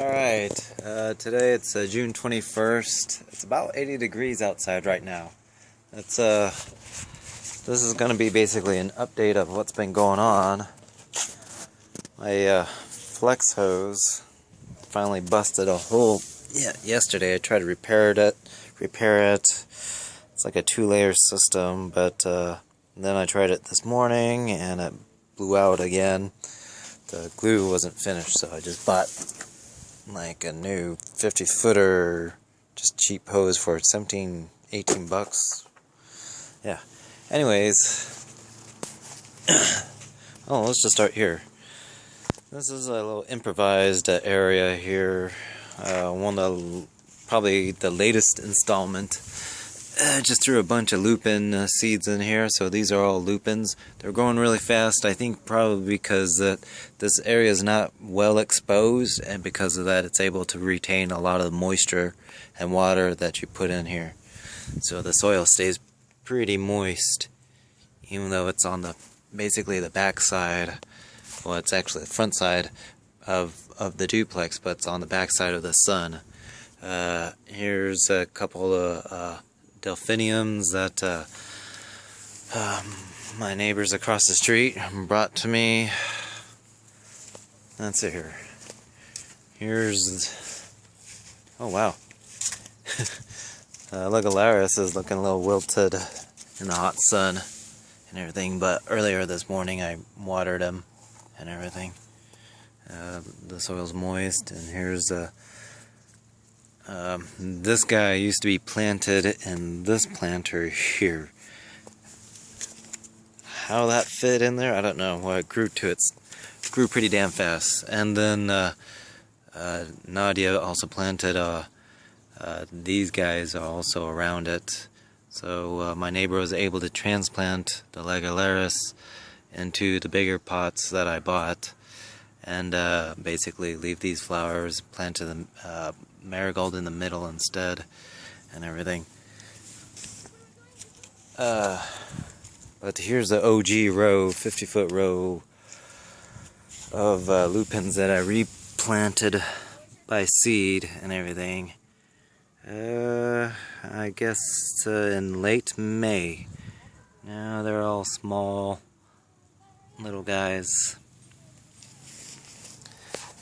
Alright, today it's June 21st. It's about 80 degrees outside right now. This is going to be basically an update of what's been going on. My flex hose finally busted a hole. Yesterday I tried to repair it. It's like a 2-layer system, but then I tried it this morning and it blew out again. The glue wasn't finished, so I just bought like a new 50-footer, just cheap hose for 17, 18 bucks. Yeah. Anyways, let's just start here. This is a little improvised area here. Probably the latest installment. Just threw a bunch of lupin seeds in here, so these are all lupins. They're growing really fast, I think probably because this area is not well exposed, and because of that it's able to retain a lot of the moisture and water that you put in here. So the soil stays pretty moist, even though it's on basically the back side. Well, it's actually the front side of the duplex, but it's on the back side of the sun. Here's a couple of delphiniums that my neighbors across the street brought to me. That's it here. Oh wow. Legularis is looking a little wilted in the hot sun and everything, but earlier this morning I watered them and everything. The soil's moist, and here's this guy used to be planted in this planter here. How that fit in there, I don't know. Well, it grew pretty damn fast. And then Nadia also planted these guys are also around it. So my neighbor was able to transplant the Legularis into the bigger pots that I bought, and basically leave these flowers, planted them marigold in the middle instead, and everything. But here's the OG row, 50-foot row of lupins that I replanted by seed and everything. I guess in late May. Now they're all small little guys.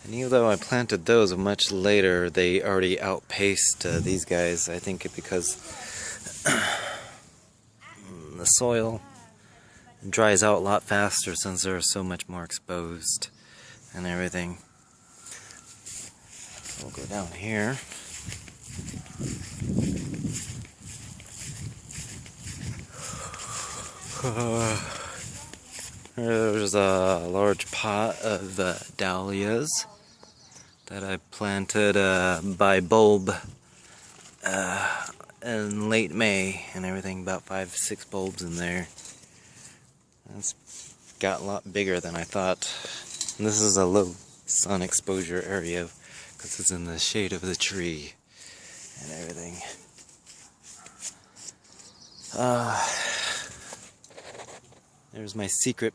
And even though I planted those much later, they already outpaced these guys. I think because the soil dries out a lot faster since they're so much more exposed and everything. We'll go down here. There's a large pot of dahlias that I planted by bulb in late May and everything, about 5-6 bulbs in there. It's got a lot bigger than I thought. And this is a low sun exposure area because it's in the shade of the tree and everything. There's my secret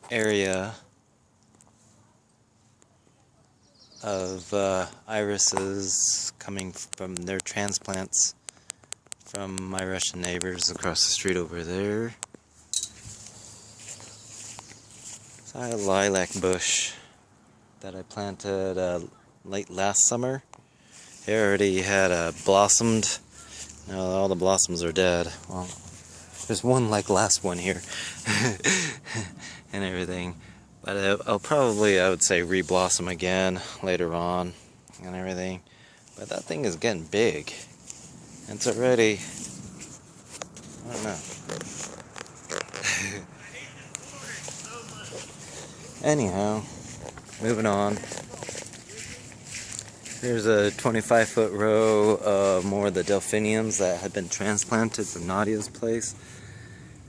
irises of irises coming from their transplants from my Russian neighbors across the street over there. So I had a lilac bush that I planted late last summer. It already had blossomed. Now all the blossoms are dead. Well, there's one like last one here and everything. But I'll probably, I would say, re-blossom again later on and everything. But that thing is getting big. It's already, I don't know. Anyhow, moving on. Here's a 25-foot row of more of the delphiniums that had been transplanted from Nadia's place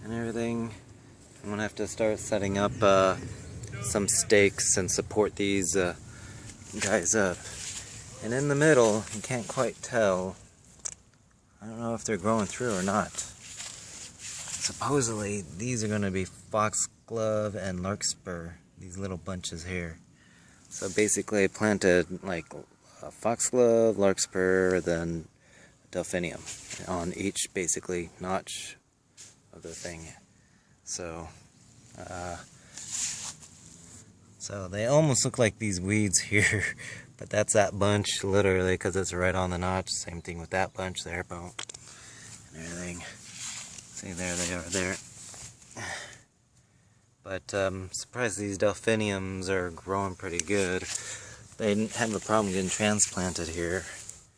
and everything. I'm going to have to start setting up some stakes and support these guys up. And in the middle, you can't quite tell. I don't know if they're growing through or not. Supposedly, these are going to be foxglove and larkspur, these little bunches here. So basically I planted like foxglove, larkspur, then delphinium on each basically notch of the thing. So so they almost look like these weeds here, but that's that bunch literally because it's right on the notch. Same thing with that bunch there, boom, and everything. See, there they are there. But I'm surprised these delphiniums are growing pretty good. They didn't have a problem getting transplanted here.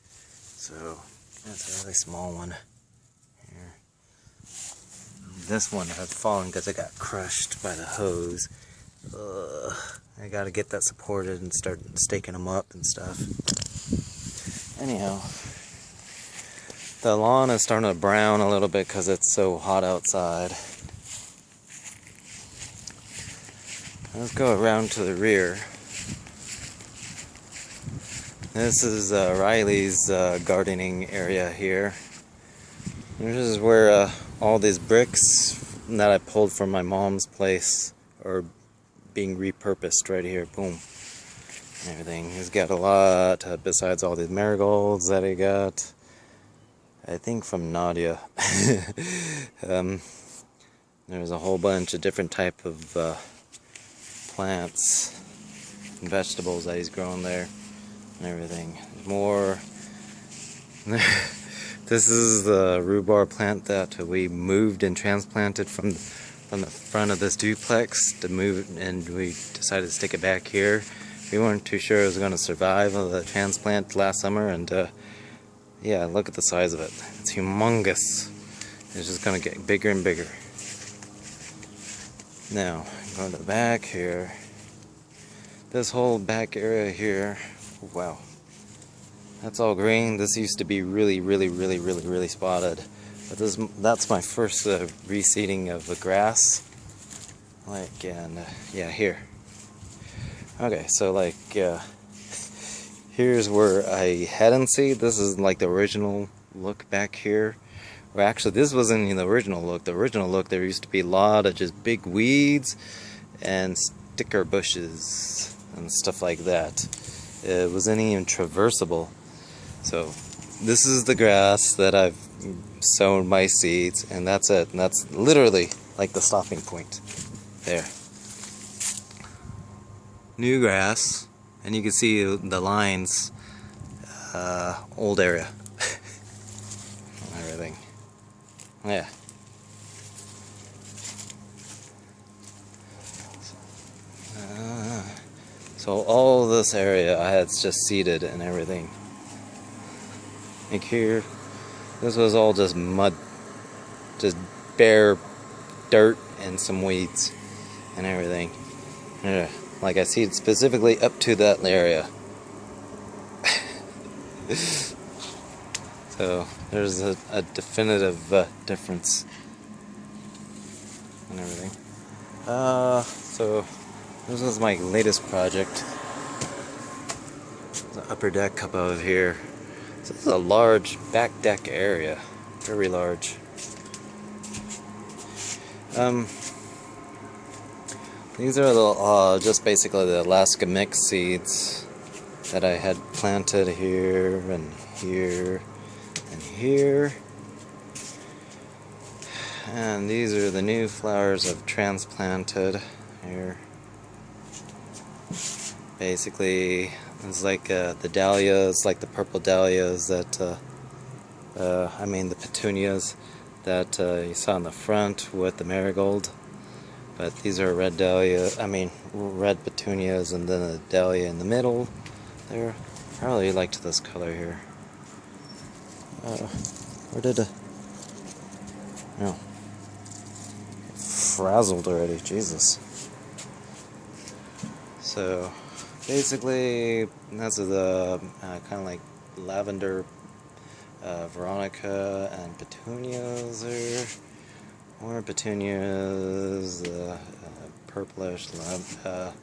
So that's a really small one here. This one had fallen because it got crushed by the hose. I gotta get that supported and start staking them up and stuff. Anyhow, the lawn is starting to brown a little bit because it's so hot outside. Let's go around to the rear. This is Riley's gardening area here. This is where all these bricks that I pulled from my mom's place are being repurposed right here. Boom. And everything. He's got a lot besides all these marigolds that he got. I think from Nadia. There's a whole bunch of different type of plants and vegetables that he's growing there and everything. There's more. This is the rhubarb plant that we moved and transplanted from the front of this duplex to move, and we decided to stick it back here. We weren't too sure it was going to survive the transplant last summer, and yeah, look at the size of it. It's humongous. It's just going to get bigger and bigger. Now, going to the back here. This whole back area here, wow. That's all green. This used to be really spotted. But that's my first reseeding of the grass. Like, and yeah, here. Okay, so like, here's where I hadn't seen. This is like the original look back here. Or actually, this wasn't in the original look. The original look, there used to be a lot of just big weeds and sticker bushes and stuff like that. It wasn't even traversable. So this is the grass that I've sown my seeds, and that's it. And that's literally like the stopping point. There. New grass, and you can see the lines, old area. Everything. Yeah. So all this area I had just seeded and everything. Like here, this was all just mud, just bare dirt and some weeds and everything. Yeah. Like I seeded specifically up to that area. So there's a definitive difference and everything. So this was my latest project. The upper deck up over here. So this is a large back deck area, very large. These are the just basically the Alaska mix seeds that I had planted here and here and here. And these are the new flowers I've transplanted here. Basically, it's like the dahlias, like the purple dahlias that, I mean the petunias that you saw in the front with the marigold. But these are red dahlia, red petunias, and then a dahlia in the middle there. I really liked this color here. Where did it? No. Frazzled already, Jesus. So, basically, that's the kind of like lavender, Veronica, and petunias there. More petunias, purplish, Veronica,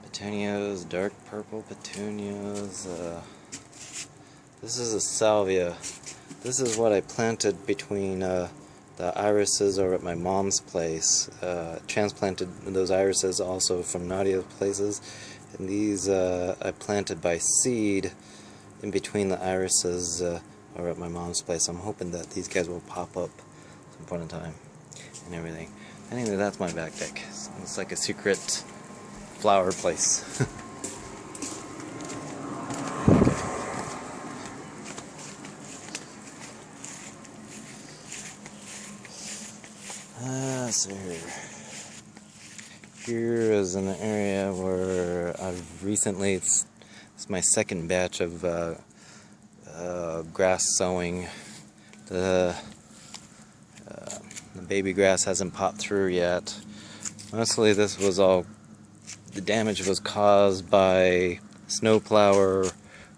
petunias, dark purple petunias. This is a salvia. This is what I planted between the irises over at my mom's place. Transplanted those irises also from Nadia's places, And these I planted by seed in between the irises over at my mom's place. I'm hoping that these guys will pop up at some point in time and everything. Anyway, that's my back deck. It's like a secret flower place. Let's see here. Here is an area where I've recently, it's my second batch of grass sowing. The baby grass hasn't popped through yet. Mostly this was all, the damage was caused by snowplower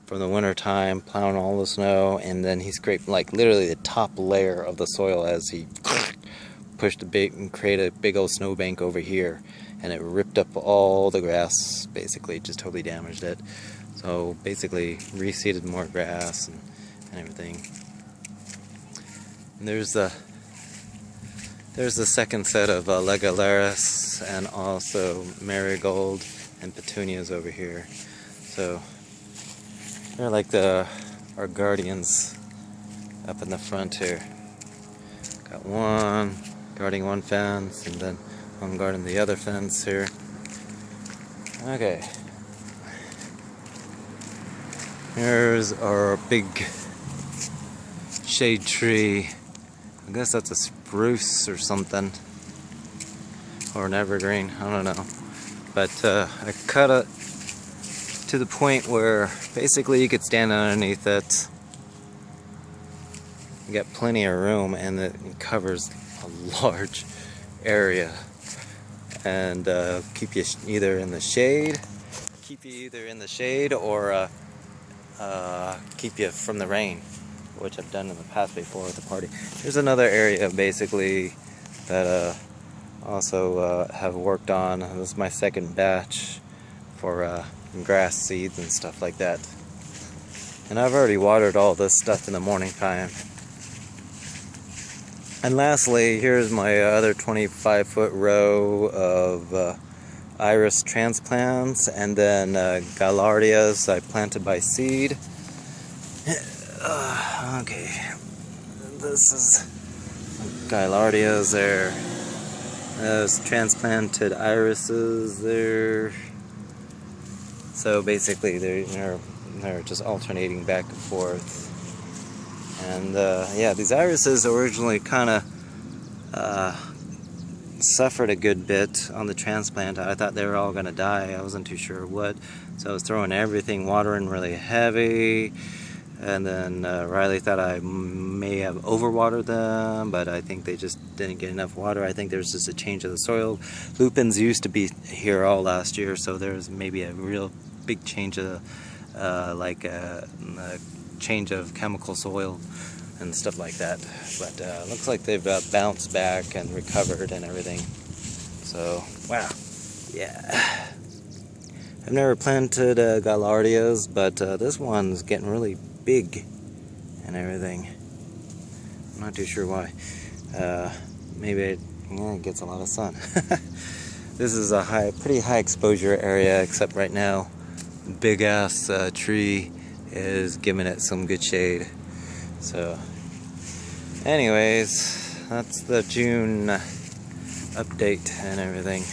from the winter time, plowing all the snow, and then he scraped like literally the top layer of the soil as he pushed a big and created a big old snowbank over here, and it ripped up all the grass. Basically just totally damaged it. So basically reseeded more grass and everything. And there's the second set of Legularis and also marigold and petunias over here. So they're like our guardians up in the front here. Got one guarding one fence and then one guarding the other fence here. Okay. Here's our big shade tree. I guess that's a spruce or something, or an evergreen, I don't know. But I cut it to the point where basically you could stand underneath it. You got plenty of room, and it covers a large area, and keep you either in the shade, or keep you from the rain, which I've done in the past before at the party. There's another area basically that also have worked on. This is my second batch for grass seeds and stuff like that. And I've already watered all this stuff in the morning time. And lastly, here's my other 25-foot row of iris transplants, and then gaillardias I planted by seed. Okay, this is gaillardias there. There's transplanted irises there. So basically they're just alternating back and forth. And yeah, these irises originally kind of suffered a good bit on the transplant. I thought they were all going to die. I wasn't too sure what. So I was throwing everything, watering really heavy. And then Riley thought I may have overwatered them, but I think they just didn't get enough water. I think there's just a change of the soil. Lupins used to be here all last year, so there's maybe a real big change of like a change of chemical soil and stuff like that. But looks like they've bounced back and recovered and everything. So wow, yeah. I've never planted gaillardias, but this one's getting really big and everything. I'm not too sure why. Maybe it gets a lot of sun. This is a pretty high exposure area, except right now, big ass tree is giving it some good shade. So, anyways, that's the June update and everything.